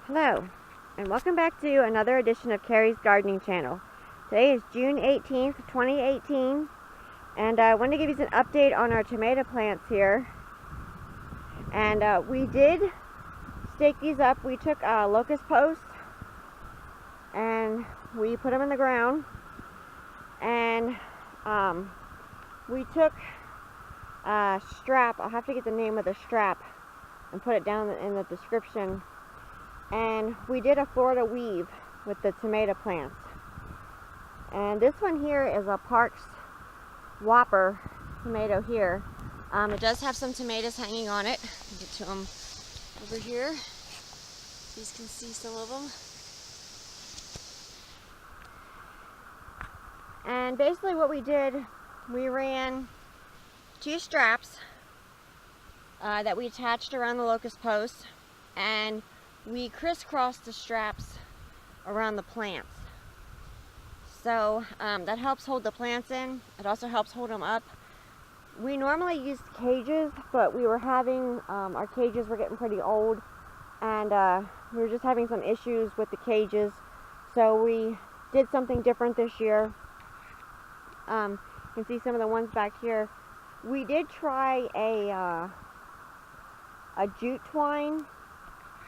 Hello, and welcome back to another edition of Carrie's Gardening Channel. Today is June 18th, 2018, and I wanted to give you an update on our tomato plants here. And we did stake these up. We took locust posts and we put them in the ground, and we took a strap. I'll have to get the name of the strap and put it down in the description. And we did a Florida weave with the tomato plants. And this one here is a Parks Whopper tomato here. It does have some tomatoes hanging on it. I'll get to them over here. You can see some of them. And basically what we did, we ran two straps that we attached around the locust posts, and we crisscrossed the straps around the plants. So that helps hold the plants in. It also helps hold them up. We normally use cages, but we were having, our cages were getting pretty old, and we were just having some issues with the cages. So we did something different this year. You can see some of the ones back here. We did try a jute twine.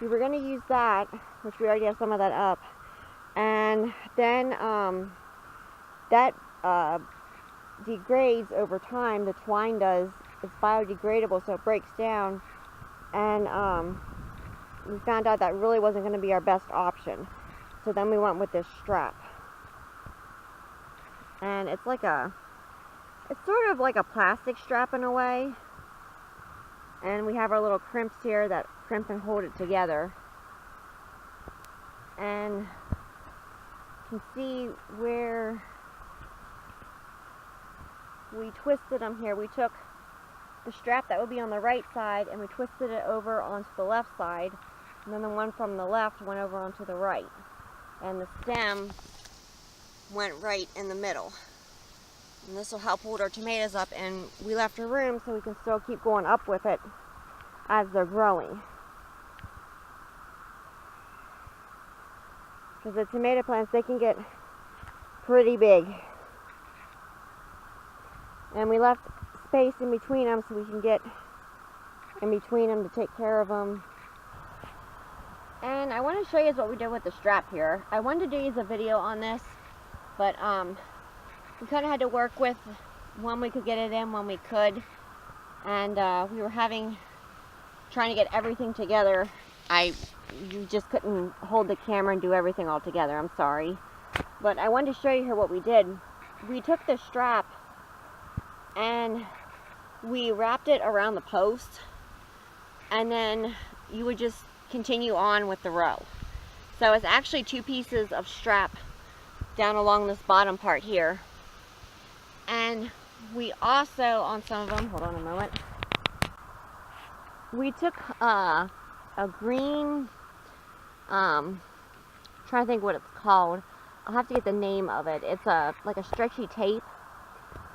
We were going to use that, which we already have some of that up, and then that degrades over time. The twine does. It's biodegradable, so it breaks down, and we found out that really wasn't going to be our best option. So then we went with this strap, and it's sort of like a plastic strap in a way, and we have our little crimps here that crimp and hold it together. And you can see where we twisted them here. We took the strap that would be on the right side and we twisted it over onto the left side, and then the one from the left went over onto the right, and the stem went right in the middle. And this will help hold our tomatoes up, and we left a room so we can still keep going up with it as they're growing. Because the tomato plants, they can get pretty big. And we left space in between them so we can get in between them to take care of them. And I want to show you what we did with the strap here. I wanted to use a video on this, but we kind of had to work with when we could get it in, when we could. And we were trying to get everything together. You just couldn't hold the camera and do everything all together. I'm sorry. But I wanted to show you here what we did. We took the strap and we wrapped it around the post, and then you would just continue on with the row. So it's actually two pieces of strap down along this bottom part here. And we also, on some of them, hold on a moment, we took a green, trying to think what it's called. I'll have to get the name of it. It's like a stretchy tape.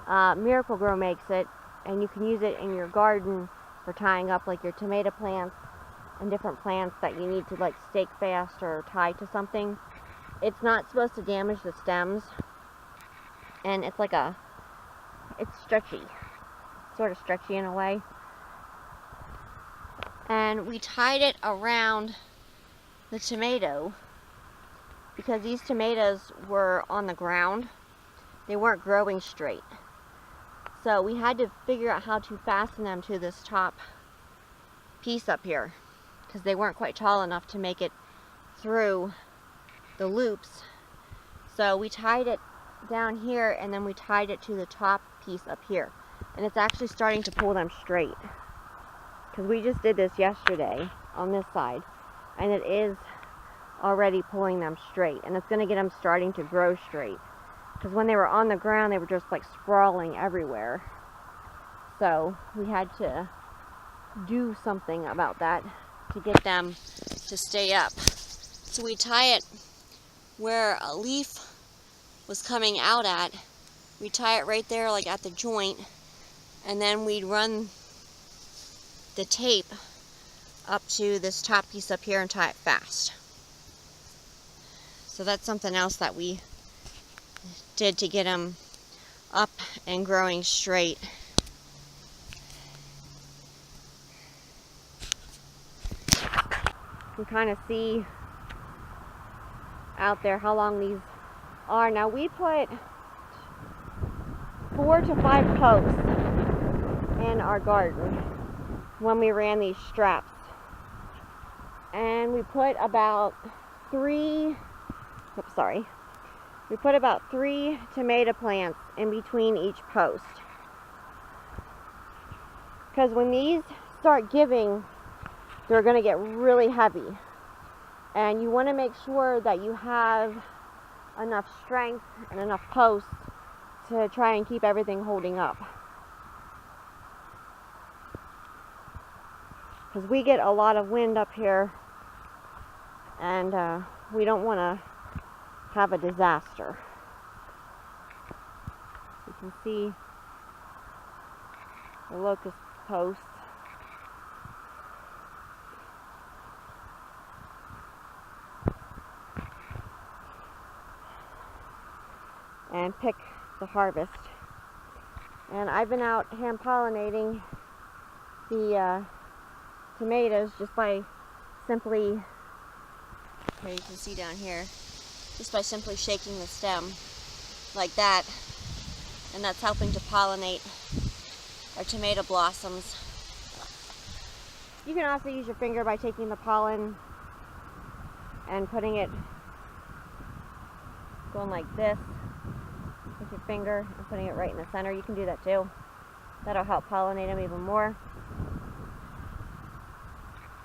Miracle Grow makes it, and you can use it in your garden for tying up like your tomato plants and different plants that you need to like stake fast or tie to something. It's not supposed to damage the stems, and it's stretchy, sort of stretchy in a way. And we tied it around the tomato because these tomatoes were on the ground. They weren't growing straight. So we had to figure out how to fasten them to this top piece up here because they weren't quite tall enough to make it through the loops. So we tied it down here, and then we tied it to the top piece up here. And it's actually starting to pull them straight, because we just did this yesterday on this side, and it is already pulling them straight, and it's going to get them starting to grow straight, because when they were on the ground they were just like sprawling everywhere. So we had to do something about that to get them to stay up. So we tie it where a leaf was coming out at. We tie it right there, like at the joint, and then we'd run the tape up to this top piece up here and tie it fast. So that's something else that we did to get them up and growing straight. You can kind of see out there how long these are. Now we put 4 to 5 posts in our garden when we ran these straps, and we put about 3 tomato plants in between each post, because when these start giving, they're going to get really heavy, and you want to make sure that you have enough strength and enough posts to try and keep everything holding up. Because we get a lot of wind up here, and we don't want to have a disaster. You can see the locust posts. And pick the harvest. And I've been out hand pollinating the tomatoes just by simply, here you can see down here, just by simply shaking the stem like that, and that's helping to pollinate our tomato blossoms. You can also use your finger by taking the pollen and putting it, going like this with your finger and putting it right in the center. You can do that too. That'll help pollinate them even more.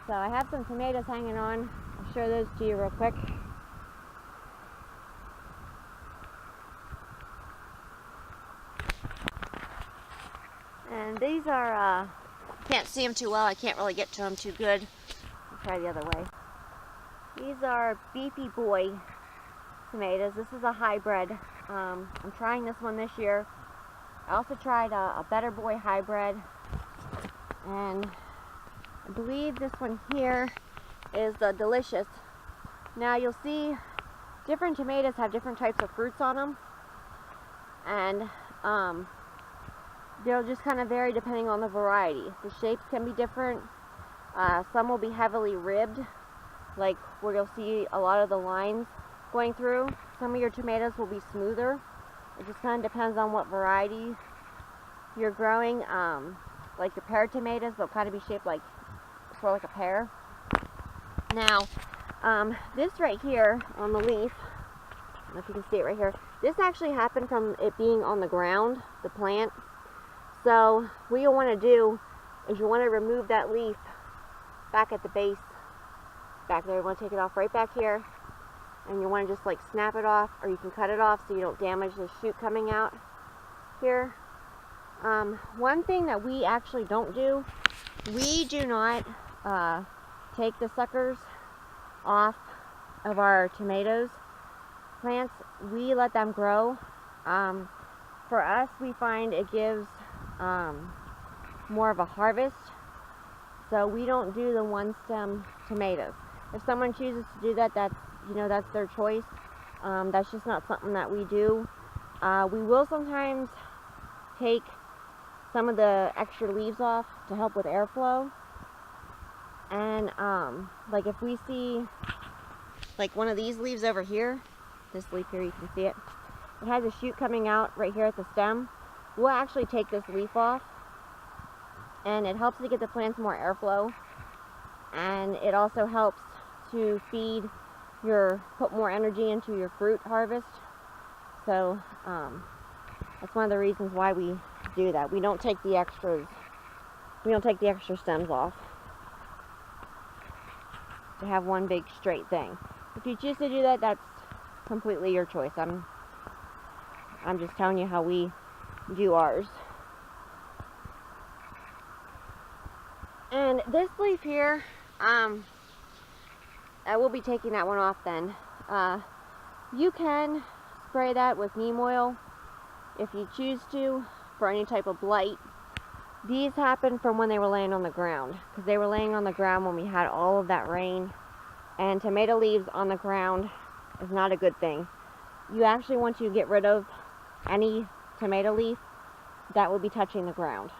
So I have some tomatoes hanging on. I'll show those to you real quick. And these are, can't see them too well. I can't really get to them too good. I'll try the other way. These are Beefy Boy tomatoes. This is a hybrid. I'm trying this one this year. I also tried a Better Boy hybrid, and I believe this one here is the Delicious. Now you'll see different tomatoes have different types of fruits on them, and they'll just kind of vary depending on the variety. The shapes can be different. Some will be heavily ribbed, like where you'll see a lot of the lines going through. Some of your tomatoes will be smoother. It just kind of depends on what variety you're growing. Like your pear tomatoes, they'll kind of be shaped like sort of like a pear. Now, this right here on the leaf, I don't know if you can see it right here, this actually happened from it being on the ground, the plant. So what you'll want to do is you want to remove that leaf back at the base, back there. You want to take it off right back here, and you want to just like snap it off, or you can cut it off so you don't damage the shoot coming out here. One thing that we actually don't do, we do not take the suckers off of our tomatoes plants. We let them grow. For us, we find it gives more of a harvest, so we don't do the one stem tomatoes. If someone chooses to do that, that's their choice. That's just not something that we do. We will sometimes take some of the extra leaves off to help with airflow, and like if we see like one of these leaves over here, this leaf here, you can see it, it has a shoot coming out right here at the stem. We'll actually take this leaf off, and it helps to get the plants more airflow, and it also helps to put more energy into your fruit harvest. So that's one of the reasons why we do that. We don't take the extra stems off to have one big straight thing. If you choose to do that, that's completely your choice. I'm just telling you how we do ours. And this leaf here, I will be taking that one off then. You can spray that with neem oil if you choose to for any type of blight. These happened from when they were laying on the ground, because they were laying on the ground when we had all of that rain, and tomato leaves on the ground is not a good thing. You actually want to get rid of any tomato leaf that will be touching the ground.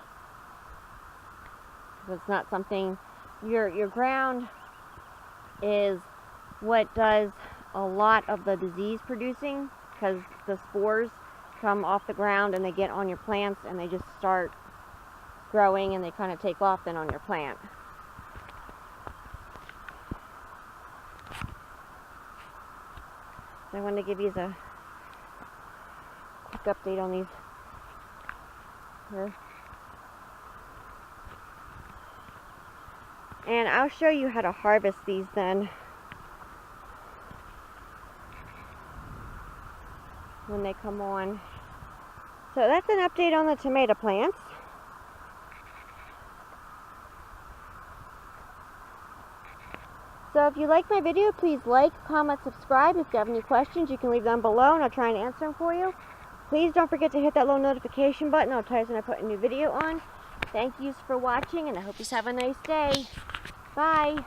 It's not something, your ground is what does a lot of the disease producing, because the spores come off the ground and they get on your plants and they just start growing and they kind of take off then on your plant. So I wanted to give you a quick update on these here. And I'll show you how to harvest these then when they come on. So that's an update on the tomato plants. So if you like my video, please like, comment, subscribe. If you have any questions, you can leave them below and I'll try and answer them for you. Please don't forget to hit that little notification button. I'll tell you when I put a new video on. Thank you for watching and I hope you have a nice day. Bye.